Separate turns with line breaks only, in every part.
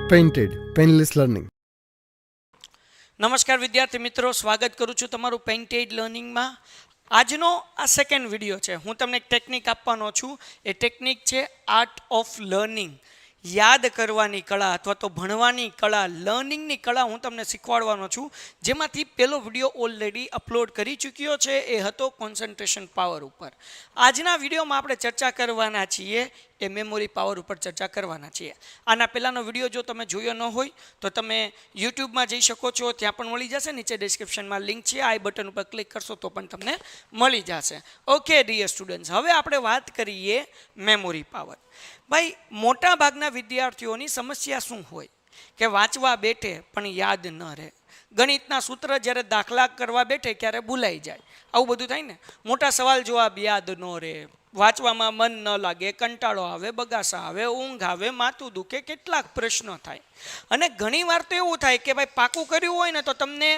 Painted painless learning.
નમસ્કાર વિદ્યાર્થી મિત્રો, સ્વાગત કરું છું તમારું પેઇન્ટેડ લર્નિંગમાં. આજનો આ સેકન્ડ વિડીયો છે. હું તમને એક ટેકનિક આપવાનો છું. એ ટેકનિક છે આર્ટ ઓફ લર્નિંગ. યાદ કરવાની કળા અથવા તો ભણવાની કળા, લર્નિંગની કળા હું તમને શીખવાડવાનો છું. જેમાંથી પહેલો વિડીયો ઓલરેડી અપલોડ કરી ચૂક્યો છે. એ હતો કોન્સન્ટ્રેશન પાવર ઉપર. આજના વિડીયોમાં આપણે ચર્ચા કરવાના છીએ એ મેમોરી પાવર ઉપર ચર્ચા કરવાના છીએ. આના પહેલાંનો વિડીયો જો તમે જોયો ન હોય તો તમે યુટ્યુબમાં જઈ શકો છો, ત્યાં પણ મળી જશે. નીચે ડિસ્ક્રિપ્શનમાં લિંક છે, આઈ બટન ઉપર ક્લિક કરશો તો પણ તમને મળી જશે. ઓકે ડિયર સ્ટુડન્ટ્સ, હવે આપણે વાત કરીએ મેમોરી પાવર. ભાઈ, મોટા ભાગના વિદ્યાર્થીઓની સમસ્યા શું હોય કે વાંચવા બેઠે પણ યાદ ન રહે. ગણિતના સૂત્ર જ્યારે દાખલા કરવા બેઠે ત્યારે ભૂલાઈ જાય. આવું બધું થાય ને. મોટા સવાલ જવાબ યાદ ન રહે, વાંચવામાં મન ન લાગે, કંટાળો આવે, બગાસા આવે, ઊંઘ આવે, માથું દુખે, કેટલાક પ્રશ્નો થાય. અને ઘણીવાર તો એવું થાય કે ભાઈ પાકું કર્યું હોય ને તો તમને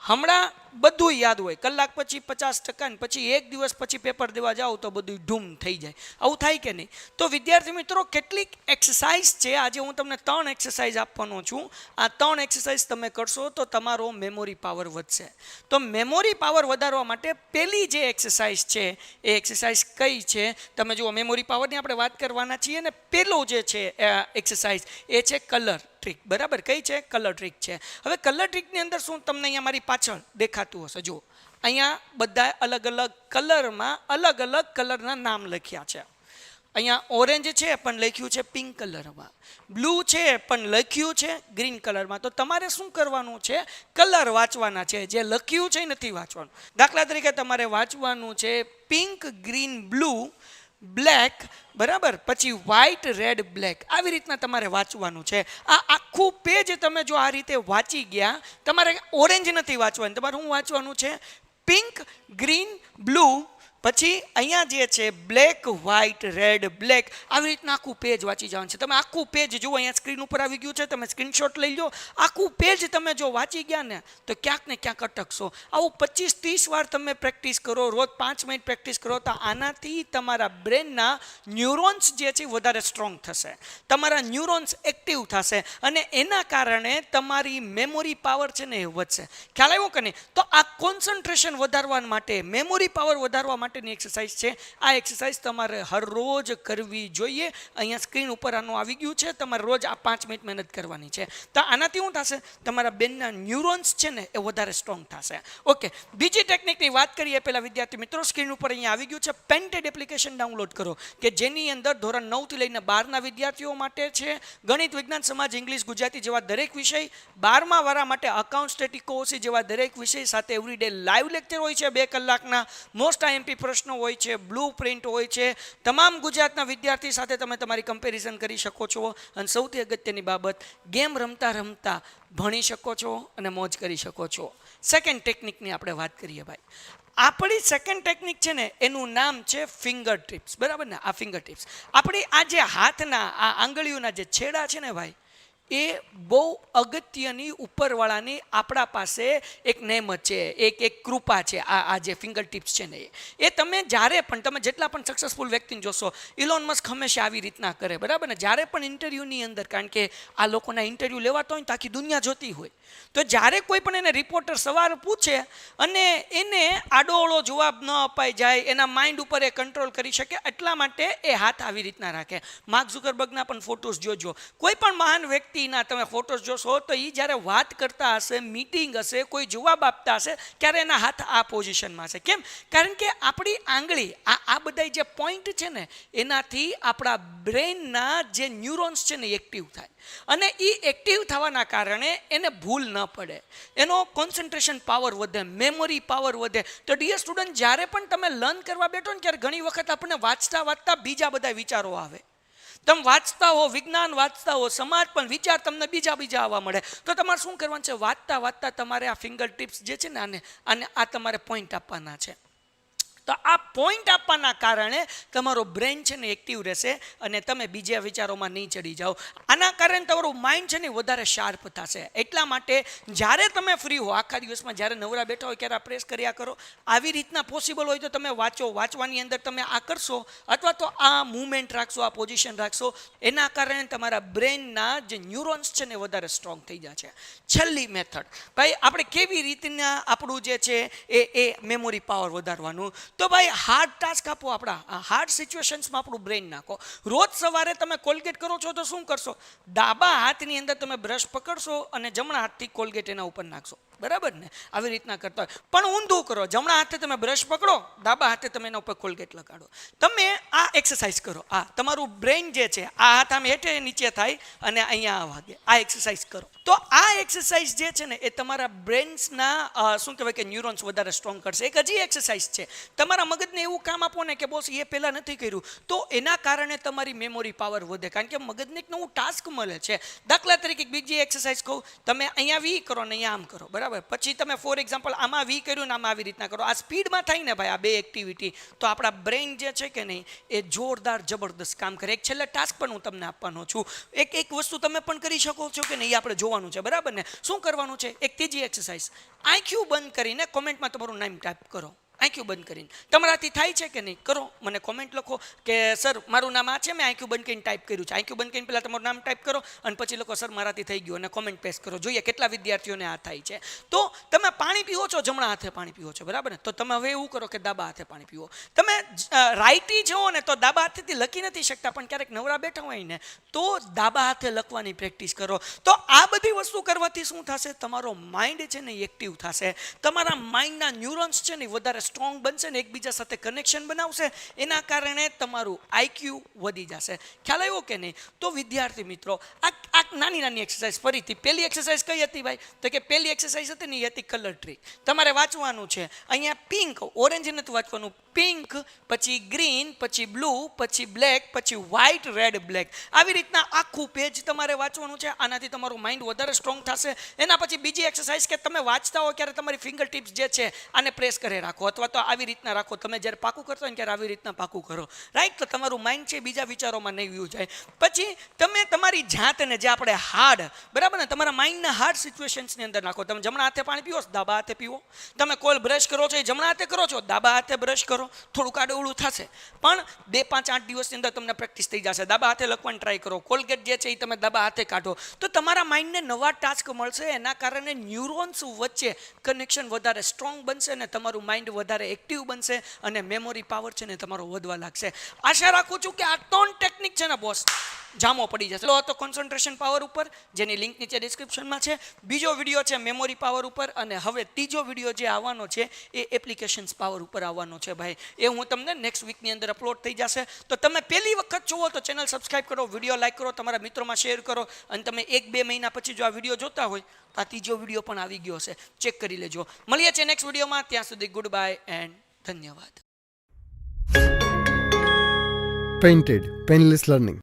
હમણાં બધું યાદ હોય, કલાક પછી 50% ને પછી એક દિવસ પછી પેપર દેવા જાઓ તો બધું ઢૂમ થઈ જાય. આવું થાય કે નહીં? તો વિદ્યાર્થી મિત્રો, કેટલીક એક્સરસાઇઝ છે. આજે હું તમને 3 એક્સરસાઇઝ આપવાનો છું. આ 3 એક્સરસાઇઝ તમે કરશો તો તમારો મેમોરી પાવર વધશે. તો મેમોરી પાવર વધારવા માટે પહેલી જે એક્સરસાઇઝ છે એ એક્સરસાઇઝ કઈ છે? તમે જુઓ, મેમોરી પાવરની આપણે વાત કરવાના છીએ ને પહેલો જે છે એક્સરસાઇઝ એ છે કલર ટ્રીક. બરાબર, કઈ છે? કલર ટ્રીક છે. હવે કલર ટ્રીકની અંદર શું તમને અહીંયા મારી પાછળ દેખાતું હશે, જુઓ અહીંયા બધા અલગ અલગ કલરમાં અલગ અલગ કલરના નામ લખ્યા છે. અહીંયા ઓરેન્જ છે પણ લખ્યું છે પિંક કલરમાં, બ્લુ છે પણ લખ્યું છે ગ્રીન કલરમાં. તો તમારે શું કરવાનું છે? કલર વાંચવાના છે. જે લખ્યું છે નથી વાંચવાનું. દાખલા તરીકે તમારે વાંચવાનું છે પિંક, ગ્રીન, બ્લુ, બ્લેક, બરાબર, પછી વ્હાઇટ, રેડ, બ્લેક. આવી રીતના તમારે વાંચવાનું છે. આ આખું પેજ તમે જો આ રીતે વાંચી ગયા, તમારે ઓરેન્જ નથી વાંચવાનું. તમારે શું વાંચવાનું છે? પિંક, ગ્રીન, બ્લુ, પછી અહીંયા જે છે બ્લેક, વ્હાઇટ, રેડ, બ્લેક. આવી રીતના આખું પેજ વાંચી જવાનું છે. તમે આખું પેજ જુઓ, અહીંયા સ્ક્રીન ઉપર આવી ગયું છે, તમે સ્ક્રીનશોટ લઈ લો. આખું પેજ તમે જો વાંચી ગયા ને તો ક્યાંક ને ક્યાંક અટકશો. આવું 25-30 વાર તમે પ્રેક્ટિસ કરો, રોજ 5 મિનિટ પ્રેક્ટિસ કરો, તો આનાથી તમારા બ્રેનના ન્યુરોન્સ જે છે વધારે સ્ટ્રોંગ થશે, તમારા ન્યુરોન્સ એક્ટિવ થશે અને એના કારણે તમારી મેમોરી પાવર છે ને એ વધશે. ખ્યાલ આવ્યો કે નહીં? તો આ કોન્સન્ટ્રેશન વધારવા માટે, મેમોરી પાવર વધારવા માટે એક્સરસાઇઝ છે. આ એક્સરસાઇઝ તમારે હરરોજ કરવી જોઈએ. અહીંયા સ્ક્રીન ઉપર આનું આવી ગયું છે. તમારે રોજ આ 5 મિનિટ મહેનત કરવાની છે. તો આનાથી શું થશે? તમારા બ્રેનના ન્યુરોન્સ છે ને એ વધારે સ્ટ્રોંગ થશે. ઓકે, બીજી ટેકનિકની વાત કરીએ પહેલા વિદ્યાર્થી મિત્રો, સ્ક્રીન ઉપર અહીંયા આવી ગયું છે પેન્ટેડ એપ્લિકેશન ડાઉનલોડ કરો, કે જેની અંદર ધોરણ 9 થી લઈને 12ના વિદ્યાર્થીઓ માટે છે. ગણિત, વિજ્ઞાન, સમાજ, ઇંગ્લિશ, ગુજરાતી જેવા દરેક વિષય, 12મા વાળા માટે અકાઉન્ટ, સ્ટેટિક, ઓસી જેવા દરેક વિષય સાથે એવરીડે લાઈવ લેક્ચર હોય છે 2 કલાકના. મોસ્ટ આઈએમપી પ્રશ્નો હોય છે, બ્લુ પ્રિન્ટ હોય છે. તમામ ગુજરાતના વિદ્યાર્થી સાથે તમે તમારી કમ્પેરિઝન કરી શકો છો. અને સૌથી અગત્યની બાબત, ગેમ રમતા રમતા ભણી શકો છો અને મોજ કરી શકો છો. સેકન્ડ ટેકનિકની આપણે વાત કરીએ ભાઈ. આપણી સેકન્ડ ટેકનિક છે ને એનું નામ છે ફિંગર ટિપ્સ. બરાબર ને? આ ફિંગર ટિપ્સ આપણી આ જે હાથના આ આંગળીઓના જે છેડા છે ને ભાઈ, એ બહુ અગત્યની ઉપરવાળાની આપણા પાસે એક નેમત છે, એક કૃપા છે. આ જે ફિંગર ટિપ્સ છે ને એ તમે જ્યારે પણ, તમે જેટલા પણ સક્સેસફુલ વ્યક્તિને જોશો, ઇલોન મસ્ક હંમેશા આવી રીતના કરે. બરાબર ને? જ્યારે પણ ઇન્ટરવ્યૂની અંદર, કારણ કે આ લોકોના ઇન્ટરવ્યૂ લેવાતો હોય તો આખી દુનિયા જોતી હોય, તો જ્યારે કોઈ પણ એને રિપોર્ટર સવાલ પૂછે અને એને આડોઅળો જવાબ ન અપાઈ જાય, એના માઇન્ડ ઉપર એ કંટ્રોલ કરી શકે, એટલા માટે એ હાથ આવી રીતના રાખે. માર્ક ઝુકરબર્ગના પણ ફોટોસ જોજો. કોઈ પણ મહાન વ્યક્તિના તમે ફોટોસ જોશો તો એ જ્યારે વાત કરતા હશે, મીટિંગ હશે, કોઈ જવાબ આપતા હશે, ત્યારે એના હાથ આ પોઝિશનમાં છે. કેમ? કારણ કે આપણી આંગળી, આ બધા જે પોઈન્ટ છે ને, એનાથી આપણા બ્રેનના જે ન્યુરોન્સ છે ને એક્ટિવ થાય, અને એ એક્ટિવ થવાના કારણે એને ભૂલ ન પડે, એનો કોન્સન્ટ્રેશન પાવર વધે, મેમોરી પાવર વધે. તો ડિયર સ્ટુડન્ટ, જ્યારે પણ તમે લર્ન કરવા બેઠો ને ત્યારે ઘણી વખત આપણને વાંચતા વાંચતા બીજા બધા વિચારો આવે. તમે વાંચતા હો, વિજ્ઞાન વાંચતા હો, સમાજ, પણ વિચાર તમને બીજા આવવા મળે. તો તમારે શું કરવાનું છે? વાંચતા વાંચતા તમારે આ ફિંગર ટિપ્સ જે છે ને આને આ તમારે પોઈન્ટ આપવાના છે. તો આ પોઈન્ટ આપવાના કારણે તમારો બ્રેન છે ને એક્ટિવ રહેશે અને તમે બીજા વિચારોમાં નહીં ચડી જાઓ. આના કારણે તમારું માઇન્ડ છે ને વધારે શાર્પ થશે. એટલા માટે જ્યારે તમે ફ્રી હો આખા દિવસમાં જ્યારે નવરા બેઠા હોય ત્યારે આ પ્રેસ કર્યા કરો. આવી રીતના પોસિબલ હોય તો તમે વાંચો. વાંચવાની અંદર તમે આ કરશો અથવા તો આ મૂવમેન્ટ રાખશો, આ પોઝિશન રાખશો, એના કારણે તમારા બ્રેનના જે ન્યુરોન્સ છે ને વધારે સ્ટ્રોંગ થઈ જાય છે. છેલ્લી મેથડ ભાઈ આપણે કેવી રીતના આપણું જે છે એ મેમોરી પાવર વધારવાનું. તો ભાઈ હાર્ડ ટાસ્ક આપો. આપણા હાર્ડ સિચ્યુએશન્સમાં આપણું બ્રેન નાખો. રોજ સવારે તમે કોલગેટ કરો છો તો શું કરશો? ડાબા હાથની અંદર તમે બ્રશ પકડશો અને જમણા હાથથી કોલગેટ એના ઉપર નાખશો. બરાબર ને? આવી રીતના કરતા હોય. પણ ઊંધું કરો. જમણા હાથે તમે બ્રશ પકડો, ડાબા હાથે તમે એના ઉપર કોલગેટ લગાડો. તમે આ એક્સરસાઇઝ કરો. તમારું બ્રેન જે છે આ હાથ આમ હેઠે નીચે થાય અને અહીંયા આ વાગે. આ એક્સરસાઇઝ કરો. તો આ એક્સરસાઇઝ જે છે ને એ તમારા બ્રેન્સના શું કહેવાય કે ન્યુરોન્સ વધારે સ્ટ્રોંગ કરશે. એક હજી એક્સરસાઇઝ છે. તમારા મગજને એવું કામ આપો ને કે બોસ એ પહેલાં નથી કર્યું, તો એના કારણે તમારી મેમોરી પાવર વધે. કારણ કે મગજને એક નવું ટાસ્ક મળે છે. દાખલા તરીકે બીજી એક્સરસાઇઝ કહું, તમે અહીંયા વી કરો ને અહીંયા આમ કરો. બરાબર? પછી તમે ફોર એક્ઝામ્પલ આમાં વી કર્યું ને આમાં આવી રીતના કરો. આ સ્પીડમાં થાય ને ભાઈ આ બે એક્ટિવિટી, તો આપણા બ્રેન જે છે કે નહીં એ જોરદાર જબરદસ્ત કામ કરે. એક છેલ્લે ટાસ્ક પણ હું તમને આપવાનો છું. એક વસ્તુ તમે પણ કરી શકો છો કે નહીં એ આપણે જોવાનું છે. બરાબર ને? શું કરવાનું છે? એક ત્રીજી એક્સરસાઇઝ, આંખ્યું બંધ કરીને કોમેન્ટમાં તમારું નામ ટાઈપ કરો. આંખ્યું બંધ કરીને તમારાથી થાય છે કે નહીં કરો. મને કોમેન્ટ લખો કે સર મારું નામ આ છે, મેં આંખ્યું બંધ કરીને ટાઈપ કર્યું છે. આંખ્યું બંધ કરીને પહેલાં તમારું નામ ટાઈપ કરો અને પછી લખો સર મારાથી થઈ ગયું અને કોમેન્ટ પેસ્ટ કરો. જોઈએ કેટલા વિદ્યાર્થીઓને આ થાય છે. તો તમે પાણી પીવો છો, જમણા હાથે પાણી પીવો છો. બરાબર ને? તો તમે હવે એવું કરો કે ડાબા હાથે પાણી પીવો. તમે રાઈટી છો ને તો ડાબા હાથેથી લખી નથી શકતા, પણ ક્યારેક નવરા બેઠા હોય ને તો ડાબા હાથે લખવાની પ્રેક્ટિસ કરો. તો આ બધી વસ્તુ કરવાથી શું થશે? તમારો માઇન્ડ છે ને એક્ટિવ થશે. તમારા માઇન્ડના ન્યુરોન્સ છે ને વધારે સ્ટ્રોંગ બનશે ને એકબીજા સાથે કનેક્શન બનાવશે. એના કારણે તમારું આઈક્યુ વધી જશે. ખ્યાલ આવ્યો કે નહીં? તો વિદ્યાર્થી મિત્રો આ નાની નાની એક્સરસાઇઝ ફરીથી. પહેલી એક્સરસાઇઝ કઈ હતી ભાઈ? તો કે પહેલી એક્સરસાઇઝ હતી ને એ હતી કલર ટ્રીક. તમારે વાંચવાનું છે અહીંયા પિંક, ઓરેન્જ નથી વાંચવાનું, પિંક, પછી ગ્રીન, પછી બ્લુ, પછી બ્લેક, પછી વ્હાઇટ, રેડ, બ્લેક. આવી રીતના આખું પેજ તમારે વાંચવાનું છે. આનાથી તમારું માઇન્ડ વધારે સ્ટ્રોંગ થશે. એના પછી બીજી એક્સરસાઇઝ કે તમે વાંચતા હો ત્યારે તમારી ફિંગર ટિપ્સ જે છે આને પ્રેસ કરે રાખો અથવા તો આવી રીતના રાખો. તમે જ્યારે પાકું કરશો ને ત્યારે આવી રીતના પાકું કરો. રાઈટ? તો તમારું માઇન્ડ છે બીજા વિચારોમાં નહીં વ્યૂ જાય. પછી તમે તમારી જાતને જે આપણે હાર્ડ, બરાબર ને, તમારા માઇન્ડના હાર્ડ સિચ્યુએશન્સની અંદર નાખો. તમે જમણા હાથે પાણી પીવો, ડાબા હાથે પીવો. તમે કોઈ બ્રશ કરો છો એ જમણા હાથે કરો છો, ડાબા હાથે બ્રશ કરો. થોડુંક આડું થશે પણ 2, 5, 8 દિવસની અંદર તમને પ્રેક્ટિસ થઈ જશે. ડાબા હાથે લખવાની ટ્રાય કરો. કોલગેટ જે છે એ તમે ડાબા હાથે કાઢો. તો તમારા માઇન્ડને નવા ટાસ્ક મળશે. એના કારણે ન્યુરોન્સ વચ્ચે કનેક્શન વધારે સ્ટ્રોંગ બનશે અને તમારું માઇન્ડ વધારે એક્ટિવ બનશે અને મેમોરી પાવર છે ને તમારો વધવા લાગશે. આશા રાખું છું કે આ 3 ટેકનિક છે ને બોસ જામો પડી જશે. તો કોન્સન્ટ્રેશન પાવર ઉપર, જેની લિંક નીચે ડિસ્ક્રિપ્શનમાં છે. બીજો વિડીયો છે મેમોરી પાવર ઉપર અને હવે ત્રીજો વિડીયો જે આવવાનો છે એ એપ્લિકેશન્સ પાવર ઉપર આવવાનો છે ભાઈ. એ હું તમને નેક્સ્ટ વીકની અંદર અપલોડ થઈ જશે. તો તમે પહેલી વખત જુઓ તો ચેનલ સબસ્ક્રાઇબ કરો, વિડીયો લાઈક કરો, તમારા મિત્રોમાં શેર કરો અને તમે 1-2 મહિના પછી જો આ વિડીયો જોતા હોય તો આ ત્રીજો વિડીયો પણ આવી ગયો હશે. ચેક કરી લેજો. મળીએ છીએ નેક્સ્ટ વિડીયોમાં. ત્યાં સુધી ગુડ બાય એન્ડ ધન્યવાદ.
Painted, Painless Learning.